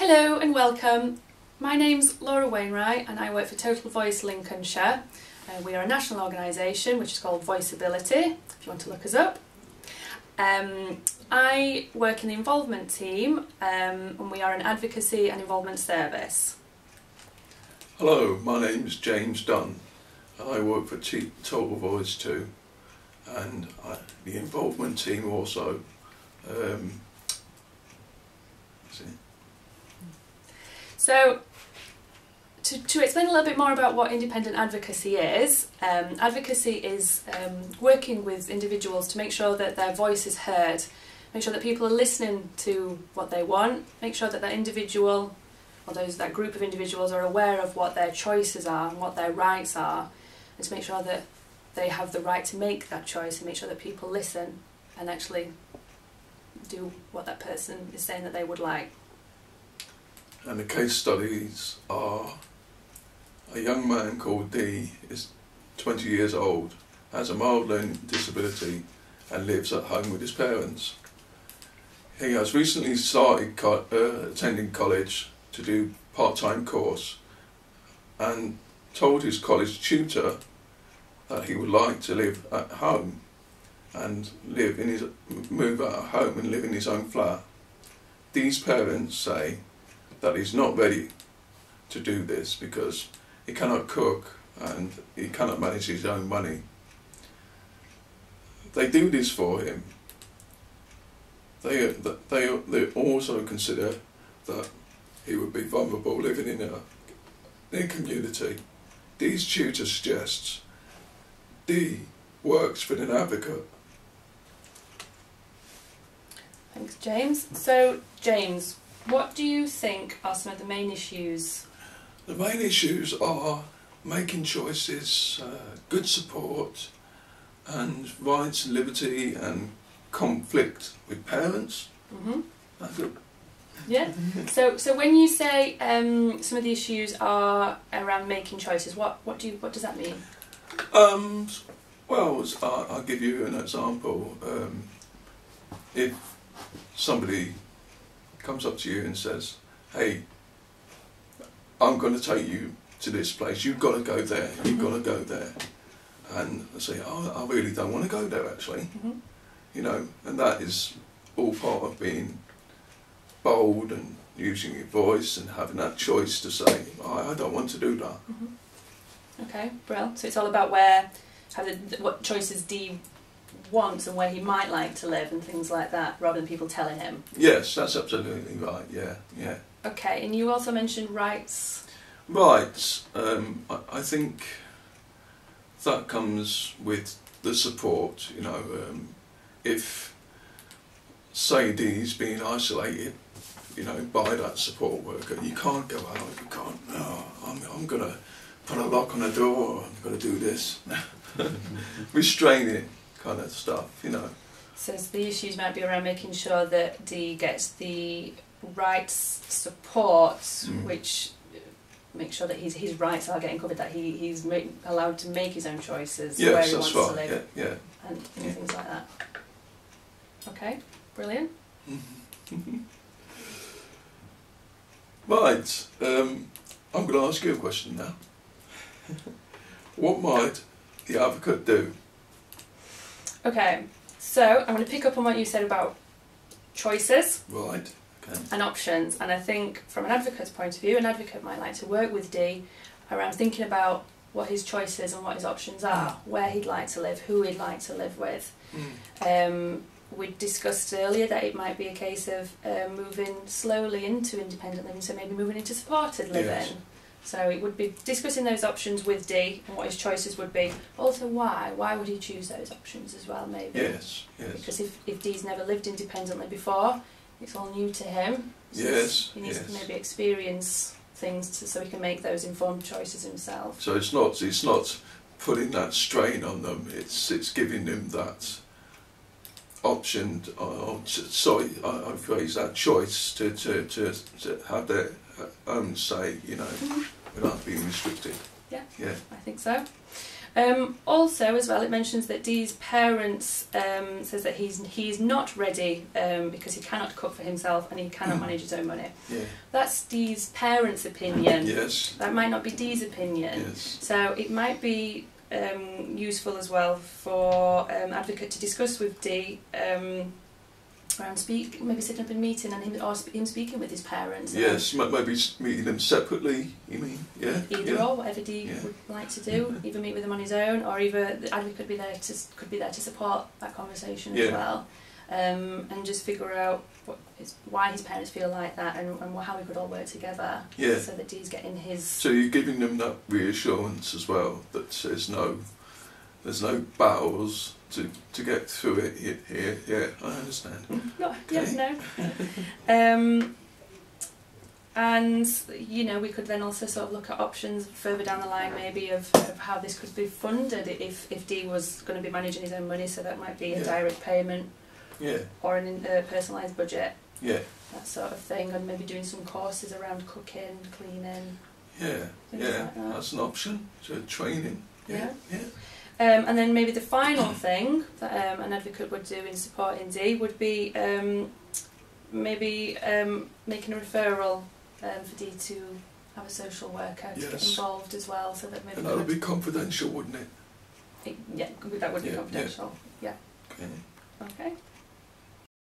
Hello and welcome. My name's Laura Wainwright and I work for Total Voice Lincolnshire. We are a national organisation which is called Voiceability, if you want to look us up. I work in the involvement team and we are an advocacy and involvement service. Hello, my name is James Dunn and I work for Total Voice too, and the involvement team also. So, to explain a little bit more about what independent advocacy is working with individuals to make sure that their voice is heard, make sure that people are listening to what they want, make sure that that individual or that group of individuals are aware of what their choices are and what their rights are, and to make sure that they have the right to make that choice and make sure that people listen and actually do what that person is saying that they would like. And the case studies are a young man called D, is 20 years old, has a mild learning disability and lives at home with his parents. He has recently started attending college to do part-time course and told his college tutor that he would like to live at home and move out of home and live in his own flat. These parents say that he's not ready to do this because he cannot cook and he cannot manage his own money. They do this for him. They also consider that he would be vulnerable living in a community. D's tutor suggests D works with an advocate. Thanks, James. So, James, what do you think are some of the main issues? The main issues are making choices, good support, and rights and liberty, and conflict with parents. Mm-hmm. That's it. Yeah. So when you say some of the issues are around making choices, what does that mean? Well, I'll give you an example. If somebody comes up to you and says, "Hey, I'm going to take you to this place. You've got to go there. You've got to go there," and I say, "Oh, I really don't want to go there, actually." Mm-hmm. You know, and that is all part of being bold and using your voice and having that choice to say, I don't want to do that. Mm-hmm. Okay, brilliant. So it's all about what choices D wants and where he might like to live and things like that, rather than people telling him. Yes, that's absolutely right. Yeah. Okay, and you also mentioned rights. Rights. I think that comes with the support. You know, if say D's being isolated, you know, by that support worker, you can't go out. You can't. No, I'm gonna put a lock on the door. I'm gonna do this. Restraining kind of stuff, you know. So the issues might be around making sure that D gets the rights support, which makes sure that his rights are getting covered, that he's allowed to make his own choices, Yes, where he wants to live, yeah. and things like that. Okay, brilliant. Right, I'm going to ask you a question now. What might the advocate do? Okay, so I'm going to pick up on what you said about choices. Right, okay. And options, and I think from an advocate's point of view, an advocate might like to work with D around thinking about what his choices and what his options are, where he'd like to live, who he'd like to live with. We discussed earlier that it might be a case of moving slowly into independent living, so maybe moving into supported living. Yes. So it would be discussing those options with D and what his choices would be. Also, why would he choose those options as well, maybe? Yes. Because if D's never lived independently before, it's all new to him. So Yes. he needs to maybe experience things so he can make those informed choices himself. So it's not putting that strain on them. It's giving them that option, I phrase that choice to have their own say, you know, without being restricted. Yeah. Yeah. I think so. Also, as well, it mentions that Dee's parents says that he's not ready because he cannot cook for himself and he cannot manage his own money. Yeah. That's Dee's parents' opinion. Yes. That might not be Dee's opinion. Yes. So it might be useful as well for Advocate to discuss with Dee around maybe setting up a meeting and him speaking with his parents. Yes, maybe meeting them separately, you mean? Yeah. Either or, whatever Dee would like to do. Either meet with them on his own, or either the Advocate could be there to support that conversation as well, and just figure out why his parents feel like that and how we could all work together. Yeah. So that Dee's getting his. So you're giving them that reassurance as well that there's no battles to get through it here. Yeah, I understand. No, Okay. no. And you know, we could then also sort of look at options further down the line, maybe of how this could be funded if Dee was going to be managing his own money. So that might be a direct payment, or a personalised budget, that sort of thing, and maybe doing some courses around cooking, cleaning. Like that. That's an option. So training. Yeah. And then maybe the final thing that an Advocate would do in supporting Dee would be maybe making a referral for Dee to have a social worker to get involved as well, so that maybe. And that would be confidential, wouldn't it? Yeah, that would be confidential. Yeah. Okay. Okay.